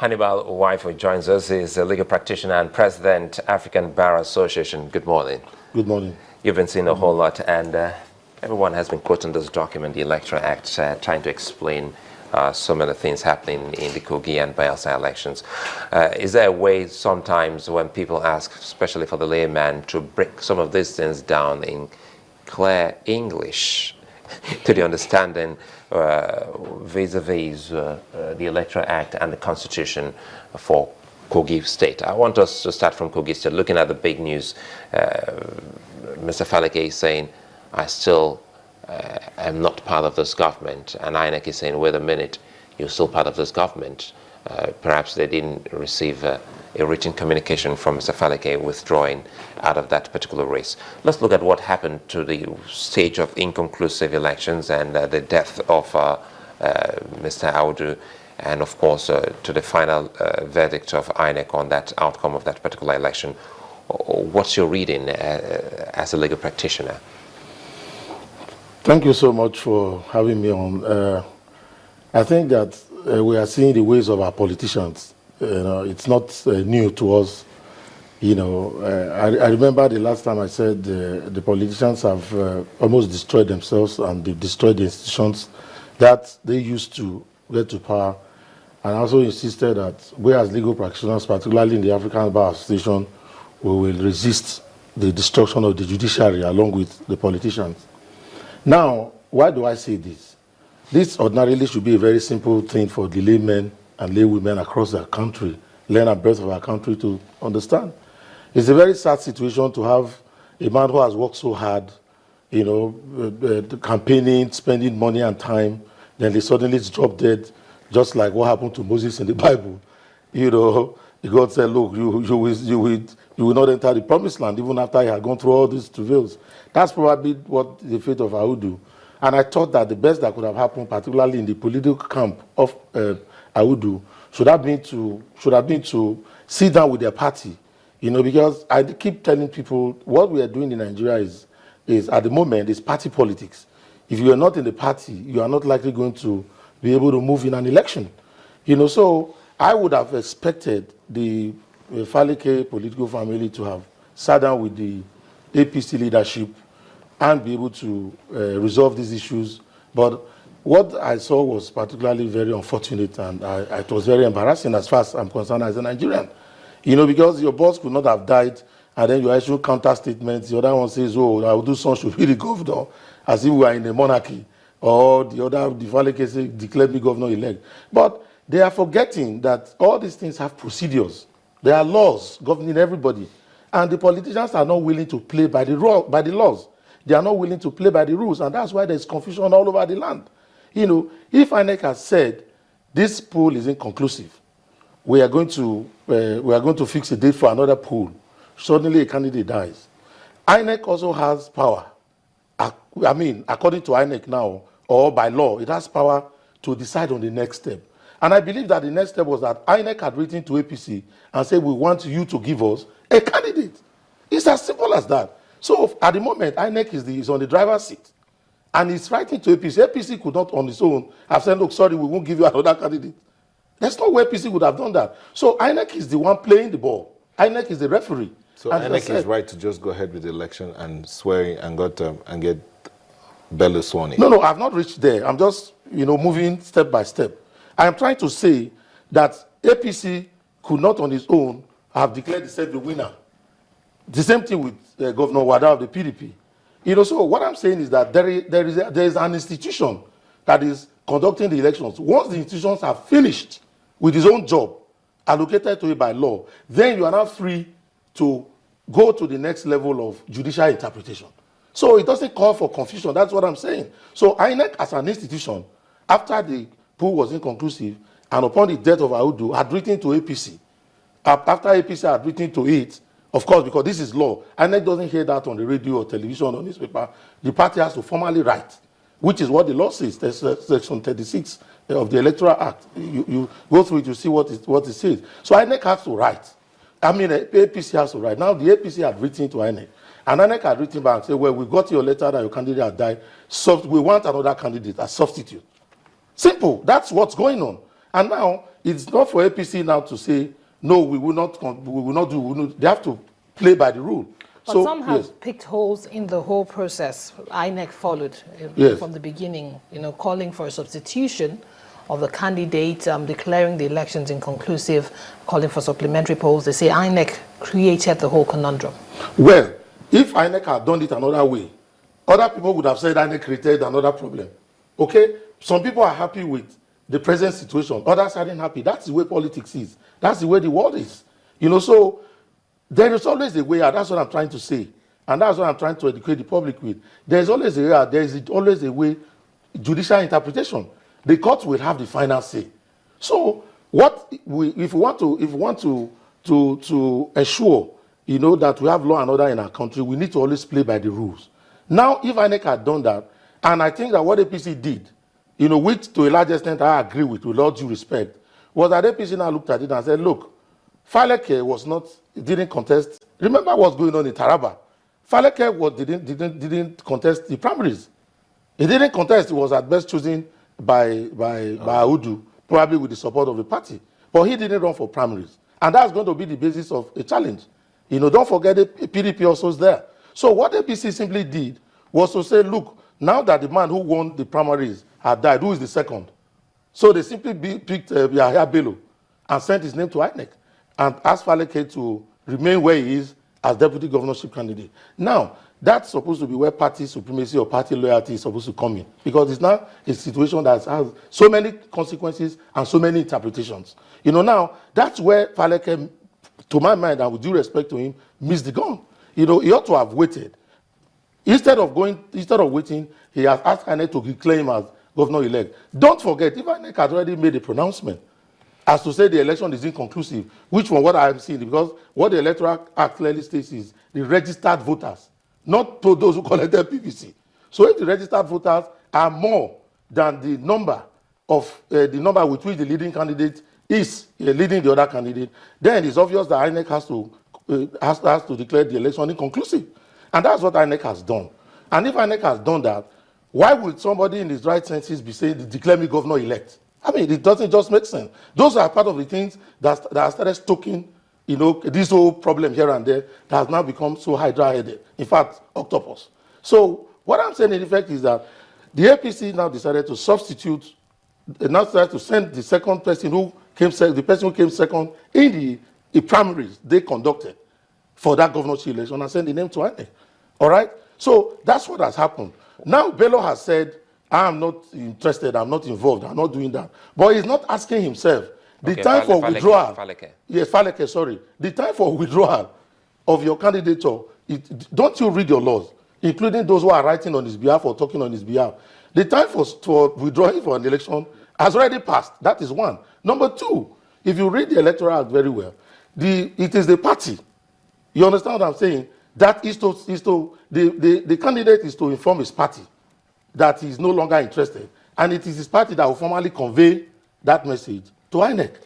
Hannibal Wife joins us. Is a legal practitioner and president, African Bar Association. Good morning. Good morning. You've been seeing a whole lot, and everyone has been quoting this document, the Electoral Act, trying to explain so many things happening in the Kogi and Bayelsa elections. Is there a way sometimes when people ask, especially for the layman, to break some of these things down in clear English to the understanding vis-a-vis the Electoral Act and the Constitution for Kogi State? I want us to start from Kogi State, looking at the big news. Mr. Faleke is saying, I still am not part of this government, and INEC is saying, wait a minute, you're still part of this government. Perhaps they didn't receive a written communication from Mr. Faleke withdrawing out of that particular race. Let's look at what happened to the stage of inconclusive elections and the death of Mr. Audu, and of course to the final verdict of INEC on that outcome of that particular election. What's your reading as a legal practitioner? Thank you so much for having me on. I think that we are seeing the ways of our politicians. It's not new to us. I remember the last time I said the politicians have almost destroyed themselves, and they've destroyed the institutions that they used to get to power. And I also insisted that we as legal practitioners, particularly in the African Bar Association, we will resist the destruction of the judiciary along with the politicians. Now, why do I say this? This ordinarily should be a very simple thing for the laymen and laywomen across the country, length and breadth of our country, to understand. It's a very sad situation to have a man who has worked so hard, campaigning, spending money and time, then they suddenly drop dead, just like what happened to Moses in the Bible. God said, look, you will not enter the promised land even after he had gone through all these travails. That's probably what the fate of Audu. And I thought that the best that could have happened, particularly in the political camp of Audu, should have been to sit down with their party. Because I keep telling people what we are doing in Nigeria is at the moment is party politics. If you are not in the party, you are not likely going to be able to move in an election. So I would have expected the Faleke political family to have sat down with the APC leadership and be able to resolve these issues. But what I saw was particularly very unfortunate, and it was very embarrassing as far as I'm concerned as a Nigerian. Because your boss could not have died, and then you issue counter statements. The other one says, oh, I will do something should be the governor, as if we are in a monarchy. Or the Faleke say, declare me governor-elect. But they are forgetting that all these things have procedures. There are laws governing everybody. And the politicians are not willing to play by the laws. They are not willing to play by the rules. And that's why there's confusion all over the land. If INEC has said this poll is inconclusive, we are going to fix a date for another poll. Suddenly a candidate dies. INEC also has power. According to INEC now, or by law, it has power to decide on the next step. And I believe that the next step was that INEC had written to APC and said, we want you to give us a candidate. It's as simple as that. So at the moment, INEC is on the driver's seat. And it's writing to APC. APC could not on its own have said, look, sorry, we won't give you another candidate. That's not where APC would have done that. So INEC is the one playing the ball. INEC is the referee. So INEC is right to just go ahead with the election and swear and get Bello sworn in? No, I've not reached there. I'm just, moving step by step. I am trying to say that APC could not on its own have declared itself the winner. The same thing with Governor Wada of the PDP. So what I'm saying is that there is an institution that is conducting the elections. Once the institutions are finished with its own job, allocated to it by law, then you are now free to go to the next level of judicial interpretation. So it doesn't call for confusion. That's what I'm saying. So INEC as an institution, after the poll was inconclusive, and upon the death of Audu, had written to APC. After APC had written to it, of course, because this is law, INEC doesn't hear that on the radio or television or newspaper. The party has to formally write, which is what the law says. There's section 36 of the Electoral Act. You go through it, you see what it says. So INEC has to write. APC has to write. Now the APC had written to INEC. And INEC had written back and said, well, we got your letter that your candidate had died. So we want another candidate as substitute. Simple. That's what's going on. And now it's not for APC now to say, no, we will not do. They have to play by the rule. But so, some have picked holes in the whole process. INEC followed from the beginning, calling for a substitution of the candidate, declaring the elections inconclusive, calling for supplementary polls. They say INEC created the whole conundrum. Well, if INEC had done it another way, other people would have said INEC created another problem. Okay? Some people are happy with the present situation. Others aren't happy. That's the way politics is. That's the way the world is. So there is always a way out. That's what I'm trying to say. And that's what I'm trying to educate the public with. There's always a way out. There's always a way, judicial interpretation. The court will have the final say. So if we want to ensure, that we have law and order in our country, we need to always play by the rules. Now, if INEC had done that, and I think that what APC did, which to a large extent I agree with all due respect, was that APC now looked at it and said, look, Faleke didn't contest. Remember what's going on in Taraba. Faleke didn't contest the primaries. He didn't contest. He was at best chosen by Audu, probably with the support of the party. But he didn't run for primaries. And that's going to be the basis of a challenge. Don't forget the PDP also is there. So what APC simply did was to say, look, now that the man who won the primaries had died, who is the second? So they simply picked Yahya Bello and sent his name to INEC and asked Faleke to remain where he is as deputy governorship candidate. Now, that's supposed to be where party supremacy or party loyalty is supposed to come in, because it's now a situation that has so many consequences and so many interpretations. Now, that's where Faleke, to my mind, and with due respect to him, missed the gun. He ought to have waited. Instead of waiting, he has asked INEC to declare him as governor-elect. Don't forget, if INEC has already made a pronouncement as to say the election is inconclusive, which from what I have seen, because what the Electoral Act clearly states is the registered voters, not to those who collected PVC. So if the registered voters are more than the number with which the leading candidate is leading the other candidate, then it's obvious that INEC has to declare the election inconclusive. And that's what INEC has done. And if INEC has done that, why would somebody in his right senses be saying, declare me governor-elect? I mean, it doesn't just make sense. Those are part of the things that have started stoking, this whole problem here and there that has now become so hydra-headed. In fact, octopus. So what I'm saying in effect is that the APC now decided to substitute, now decided to send the second person who came second, the person who came second in the primaries they conducted for that governorship election, and send the name to INEC. All right? So that's what has happened. Now Bello has said, I'm not interested, I'm not involved, I'm not doing that. But he's not asking himself. The time for withdrawal. Yes, Faleke, sorry. The time for withdrawal of your candidature, don't you read your laws, including those who are writing on his behalf or talking on his behalf? The time for withdrawing for an election has already passed. That is one. Number two, if you read the Electoral Act very well, it is the party. You understand what I'm saying? That the candidate is to inform his party that he is no longer interested. And it is his party that will formally convey that message to INEC.